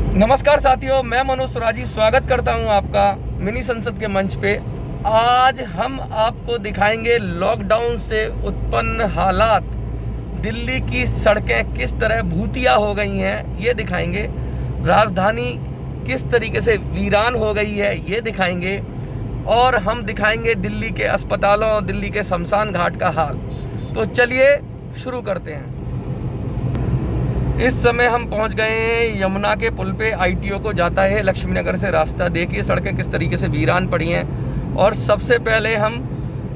नमस्कार साथियों, मैं मनोज सुराजी स्वागत करता हूं आपका मिनी संसद के मंच पे। आज हम आपको दिखाएंगे लॉकडाउन से उत्पन्न हालात। दिल्ली की सड़कें किस तरह भूतिया हो गई हैं ये दिखाएंगे। राजधानी किस तरीके से वीरान हो गई है ये दिखाएंगे। और हम दिखाएंगे दिल्ली के अस्पतालों, दिल्ली के शमशान घाट का हाल। तो चलिए शुरू करते हैं। इस समय हम पहुंच गए हैं यमुना के पुल पे। ITO को जाता है लक्ष्मी नगर से रास्ता। देखिए सड़कें किस तरीके से वीरान पड़ी हैं। और सबसे पहले हम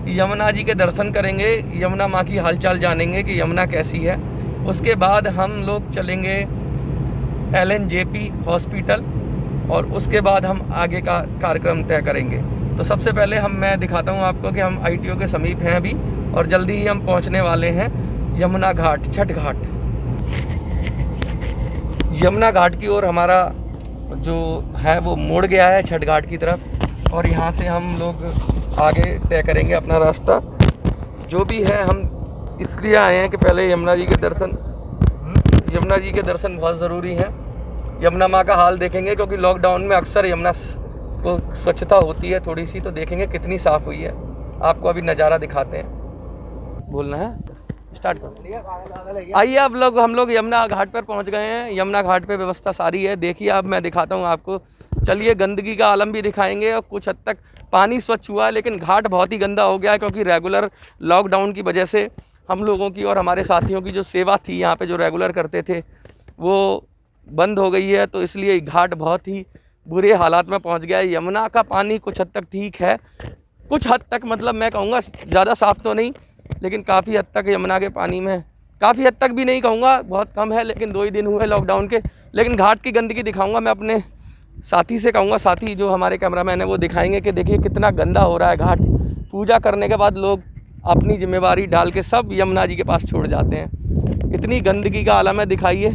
यमुना जी के दर्शन करेंगे, यमुना माँ की हालचाल जानेंगे कि यमुना कैसी है। उसके बाद हम लोग चलेंगे LNJP हॉस्पिटल और उसके बाद हम आगे का कार्यक्रम तय करेंगे। तो सबसे पहले मैं दिखाता हूँ आपको कि हम ITO के समीप हैं अभी और जल्दी ही हम पहुँचने वाले हैं यमुना घाट, छठ घाट। यमुना घाट की ओर हमारा जो है वो मुड़ गया है छठ घाट की तरफ। और यहाँ से हम लोग आगे तय करेंगे अपना रास्ता। जो भी है हम इसलिए आए हैं कि पहले यमुना जी के दर्शन बहुत ज़रूरी हैं। यमुना माँ का हाल देखेंगे क्योंकि लॉकडाउन में अक्सर यमुना को स्वच्छता होती है थोड़ी सी, तो देखेंगे कितनी साफ़ हुई है। आपको अभी नज़ारा दिखाते हैं। बोलना है, स्टार्ट करो। आइए अब हम लोग यमुना घाट पर पहुंच गए हैं। यमुना घाट पे व्यवस्था सारी है। देखिए अब मैं दिखाता हूं आपको। चलिए गंदगी का आलम भी दिखाएंगे। और कुछ हद तक पानी स्वच्छ हुआ है, लेकिन घाट बहुत ही गंदा हो गया है क्योंकि रेगुलर लॉकडाउन की वजह से हम लोगों की और हमारे साथियों की जो सेवा थी यहाँ पे, जो रेगुलर करते थे, वो बंद हो गई है। तो इसलिए घाट बहुत ही बुरे हालात में पहुँच गया है। यमुना का पानी कुछ हद तक ठीक है, कुछ हद तक, मतलब मैं कहूँगा ज़्यादा साफ़ तो नहीं, लेकिन काफ़ी हद तक यमुना के पानी में, काफ़ी हद तक भी नहीं कहूँगा, बहुत कम है, लेकिन 2 ही दिन हुए लॉकडाउन के। लेकिन घाट की गंदगी दिखाऊंगा मैं अपने साथी से कहूँगा, साथी जो हमारे कैमरामैन है वो दिखाएंगे कि देखिए कितना गंदा हो रहा है घाट। पूजा करने के बाद लोग अपनी जिम्मेवारी डाल के सब यमुना जी के पास छोड़ जाते हैं। इतनी गंदगी का आलम है, दिखाइए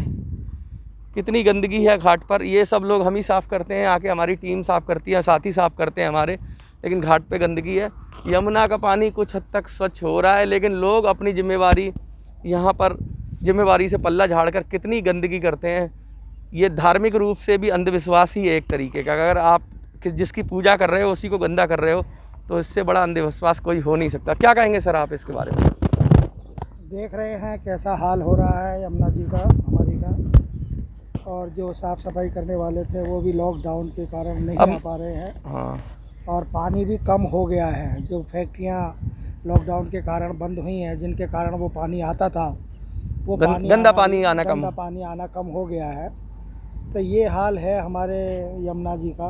कितनी गंदगी है घाट पर। ये सब लोग हम ही साफ़ करते हैं, आके हमारी टीम साफ़ करती है, साथी साफ़ करते हैं हमारे, लेकिन घाट पे गंदगी है। यमुना का पानी कुछ हद तक स्वच्छ हो रहा है, लेकिन लोग अपनी जिम्मेवारी यहाँ पर जिम्मेवारी से पल्ला झाड़कर कितनी गंदगी करते हैं। ये धार्मिक रूप से भी अंधविश्वास ही है एक तरीके का। अगर आप जिसकी पूजा कर रहे हो उसी को गंदा कर रहे हो, तो इससे बड़ा अंधविश्वास कोई हो नहीं सकता। क्या कहेंगे सर आप इसके बारे में? देख रहे हैं कैसा हाल हो रहा है यमुना जी का, हमारी का। और जो साफ़ सफाई करने वाले थे वो भी लॉकडाउन के कारण नहीं आ पा रहे हैं। हाँ, और पानी भी कम हो गया है। जो फैक्ट्रियां लॉकडाउन के कारण बंद हुई हैं, जिनके कारण वो पानी आता था, वो गंदा पानी आना कम हो गया है। तो ये हाल है हमारे यमुना जी का।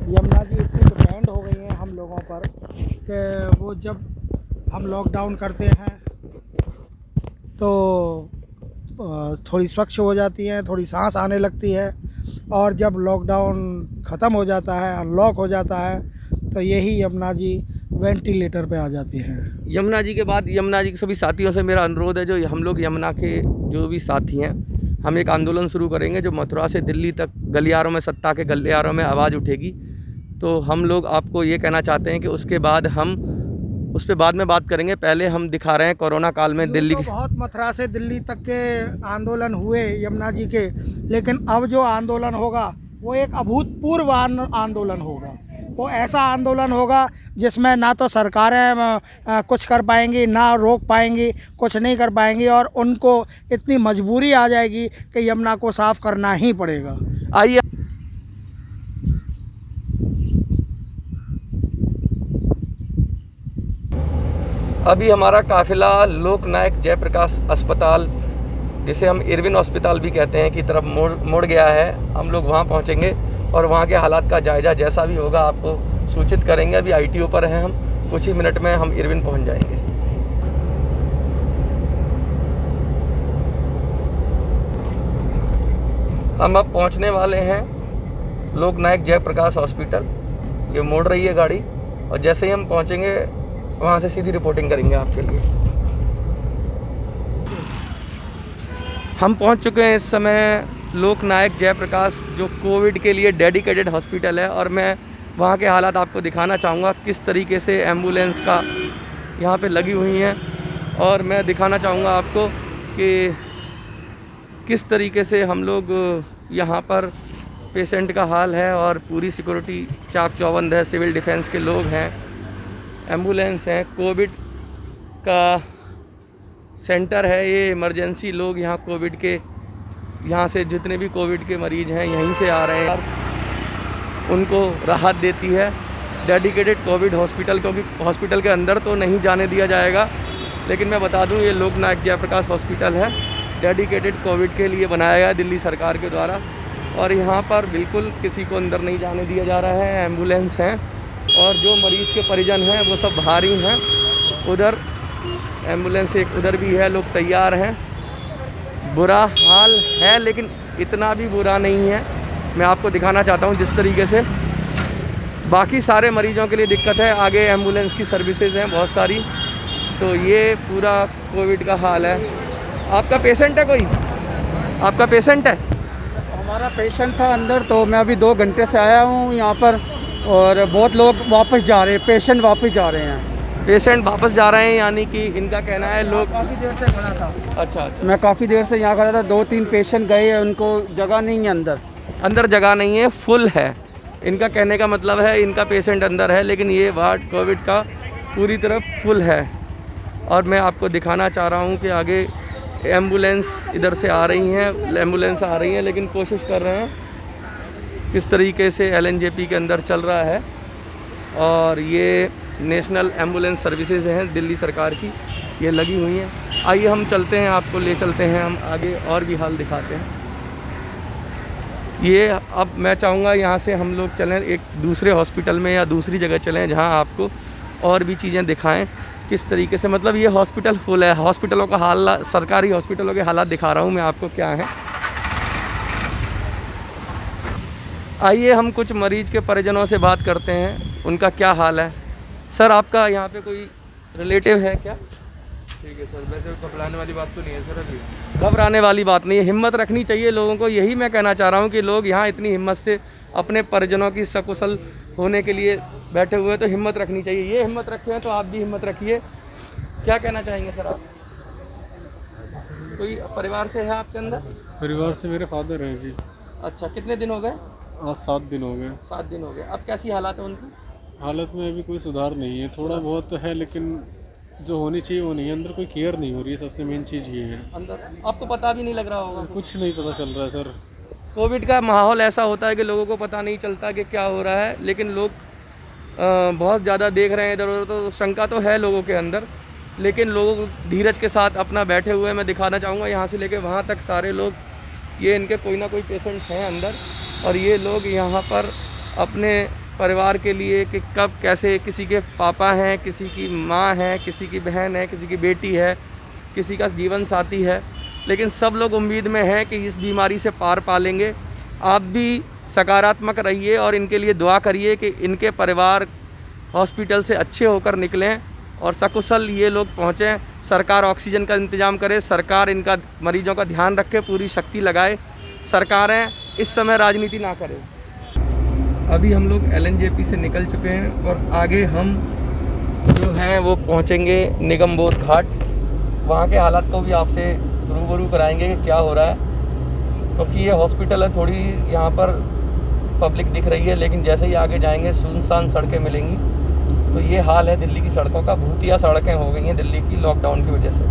यमुना जी इतनी डिपेंड हो गई हैं हम लोगों पर कि वो जब हम लॉकडाउन करते हैं तो थोड़ी स्वच्छ हो जाती हैं, थोड़ी सांस आने लगती है। और जब लॉकडाउन ख़त्म हो जाता है, अनलॉक हो जाता है, तो यही यमुना जी वेंटिलेटर पे आ जाती है। यमुना जी के बाद यमुना जी के सभी साथियों से मेरा अनुरोध है, जो हम लोग यमुना के जो भी साथी हैं, हम एक आंदोलन शुरू करेंगे जो मथुरा से दिल्ली तक गलियारों में, सत्ता के गलियारों में आवाज़ उठेगी। तो हम लोग आपको ये कहना चाहते हैं कि उसके बाद हम उस पर बाद में बात करेंगे। पहले हम दिखा रहे हैं कोरोना काल में दिल्ली तो बहुत मथुरा से दिल्ली तक के आंदोलन हुए यमुना जी के, लेकिन अब जो आंदोलन होगा वो एक अभूतपूर्व आंदोलन होगा। वो ऐसा आंदोलन होगा जिसमें ना तो सरकारें कुछ कर पाएंगी, ना रोक पाएंगी, कुछ नहीं कर पाएंगी, और उनको इतनी मजबूरी आ जाएगी कि यमुना को साफ़ करना ही पड़ेगा। आइए अभी हमारा काफिला लोकनायक जयप्रकाश अस्पताल, जिसे हम इरविन अस्पताल भी कहते हैं, की तरफ मुड़ गया है। हम लोग वहाँ पहुँचेंगे और वहाँ के हालात का जायज़ा जैसा भी होगा आपको सूचित करेंगे। अभी ITO पर हैं हम, कुछ ही मिनट में हम इरविन पहुँच जाएंगे। हम अब पहुँचने वाले हैं लोकनायक जयप्रकाश हॉस्पिटल। ये मोड़ रही है गाड़ी और जैसे ही हम पहुँचेंगे वहाँ से सीधी रिपोर्टिंग करेंगे आपके लिए। हम पहुँच चुके हैं इस समय लोकनायक जयप्रकाश, जो कोविड के लिए डेडिकेटेड हॉस्पिटल है। और मैं वहाँ के हालात आपको दिखाना चाहूँगा, किस तरीके से एम्बुलेंस का यहाँ पे लगी हुई हैं। और मैं दिखाना चाहूँगा आपको कि किस तरीके से हम लोग यहाँ पर पेशेंट का हाल है और पूरी सिक्योरिटी चाक चौबंद है, सिविल डिफेंस के लोग हैं, एम्बुलेंस हैं, कोविड का सेंटर है ये, इमरजेंसी लोग यहाँ कोविड के, यहाँ से जितने भी कोविड के मरीज़ हैं यहीं से आ रहे हैं, उनको राहत देती है डेडिकेटेड कोविड हॉस्पिटल, क्योंकि हॉस्पिटल के अंदर तो नहीं जाने दिया जाएगा, लेकिन मैं बता दूं ये लोकनायक जयप्रकाश हॉस्पिटल है, डेडिकेटेड कोविड के लिए बनाया गया दिल्ली सरकार के द्वारा, और यहाँ पर बिल्कुल किसी को अंदर नहीं जाने दिया जा रहा है। एम्बुलेंस हैं और जो मरीज़ के परिजन हैं वो सब बाहर ही हैं, उधर एम्बुलेंस एक उधर भी है, लोग तैयार हैं। बुरा हाल है लेकिन इतना भी बुरा नहीं है, मैं आपको दिखाना चाहता हूँ जिस तरीके से बाकी सारे मरीजों के लिए दिक्कत है। आगे एम्बुलेंस की सर्विसेज हैं बहुत सारी, तो ये पूरा कोविड का हाल है। आपका पेशेंट है कोई? आपका पेशेंट है? हमारा पेशेंट था अंदर, तो मैं अभी 2 घंटे से आया हूँ यहाँ पर, और बहुत लोग वापस जा रहे हैं, पेशेंट वापस जा रहे हैं। पेशेंट वापस जा रहे हैं, यानी कि इनका कहना है लोग काफ़ी देर से खड़ा था। अच्छा, मैं काफ़ी देर से यहाँ खड़ा था, 2-3 पेशेंट गए हैं, उनको जगह नहीं है अंदर। अंदर जगह नहीं है, फुल है। इनका कहने का मतलब है इनका पेशेंट अंदर है, लेकिन ये वार्ड कोविड का पूरी तरफ फुल है। और मैं आपको दिखाना चाह रहा हूँ कि आगे एम्बुलेंस इधर से आ रही हैं, एम्बुलेंस आ रही हैं, लेकिन कोशिश कर रहे हैं किस तरीके से LNJP के अंदर चल रहा है। और ये नेशनल एम्बुलेंस सर्विसेज हैं दिल्ली सरकार की, ये लगी हुई हैं। आइए हम चलते हैं, आपको ले चलते हैं हम आगे और भी हाल दिखाते हैं। ये अब मैं चाहूँगा यहाँ से हम लोग चलें एक दूसरे हॉस्पिटल में या दूसरी जगह चलें जहाँ आपको और भी चीज़ें दिखाएं किस तरीके से, मतलब ये हॉस्पिटल फुल है। हॉस्पिटलों का हाल, सरकारी हॉस्पिटलों के हालात दिखा रहा हूँ मैं आपको क्या है। आइए हम कुछ मरीज के परिजनों से बात करते हैं, उनका क्या हाल है। सर आपका यहाँ पे कोई रिलेटिव है क्या? ठीक है सर, वैसे घबराने वाली बात तो नहीं है सर। अभी घबराने वाली बात नहीं है, हिम्मत रखनी चाहिए लोगों को, यही मैं कहना चाह रहा हूँ कि लोग यहाँ इतनी हिम्मत से अपने परिजनों की सकुशल होने के लिए बैठे हुए हैं, तो हिम्मत रखनी चाहिए। ये हिम्मत रखे हैं तो आप भी हिम्मत रखिए। क्या कहना चाहेंगे सर आप? कोई परिवार से है आपके अंदर? परिवार से मेरे फादर हैं जी। अच्छा, कितने दिन हो गए? आज 7 दिन हो गए। 7 दिन हो गए। अब कैसी हालात है उनकी? हालत में अभी कोई सुधार नहीं है, थोड़ा बहुत है, लेकिन जो होनी चाहिए वो नहीं है। अंदर कोई केयर नहीं हो रही है, सबसे मेन चीज़ ये है। अंदर आपको पता भी नहीं लग रहा होगा? कुछ नहीं पता चल रहा है सर। कोविड का माहौल ऐसा होता है कि लोगों को पता नहीं चलता कि क्या हो रहा है, लेकिन लोग बहुत ज़्यादा देख रहे हैं इधर उधर, तो शंका तो है लोगों के अंदर, लेकिन लोग धीरज के साथ अपना बैठे हुए मैं दिखाना चाहूँगा। यहाँ से लेके वहाँ तक सारे लोग, ये इनके कोई ना कोई पेशेंट्स हैं अंदर, और ये लोग यहाँ पर अपने परिवार के लिए कि कब कैसे, किसी के पापा हैं, किसी की माँ है, किसी की बहन है, किसी की बेटी है, किसी का जीवन साथी है, लेकिन सब लोग उम्मीद में हैं कि इस बीमारी से पार पा लेंगे। आप भी सकारात्मक रहिए और इनके लिए दुआ करिए कि इनके परिवार हॉस्पिटल से अच्छे होकर निकलें और सकुशल ये लोग पहुँचें। सरकार ऑक्सीजन का इंतज़ाम करे, सरकार इनका मरीजों का ध्यान रखे, पूरी शक्ति लगाए। सरकारें इस समय राजनीति ना करें। अभी हम लोग LNJP से निकल चुके हैं और आगे हम जो हैं वो पहुँचेंगे निगम बोध घाट। वहाँ के हालात को भी आपसे रूबरू कराएंगे कि क्या हो रहा है, क्योंकि ये हॉस्पिटल है, थोड़ी यहाँ पर पब्लिक दिख रही है, लेकिन जैसे ही आगे जाएंगे सुनसान सड़कें मिलेंगी। तो ये हाल है दिल्ली की सड़कों का, भूतिया सड़कें हो गई हैं दिल्ली की लॉकडाउन की वजह से।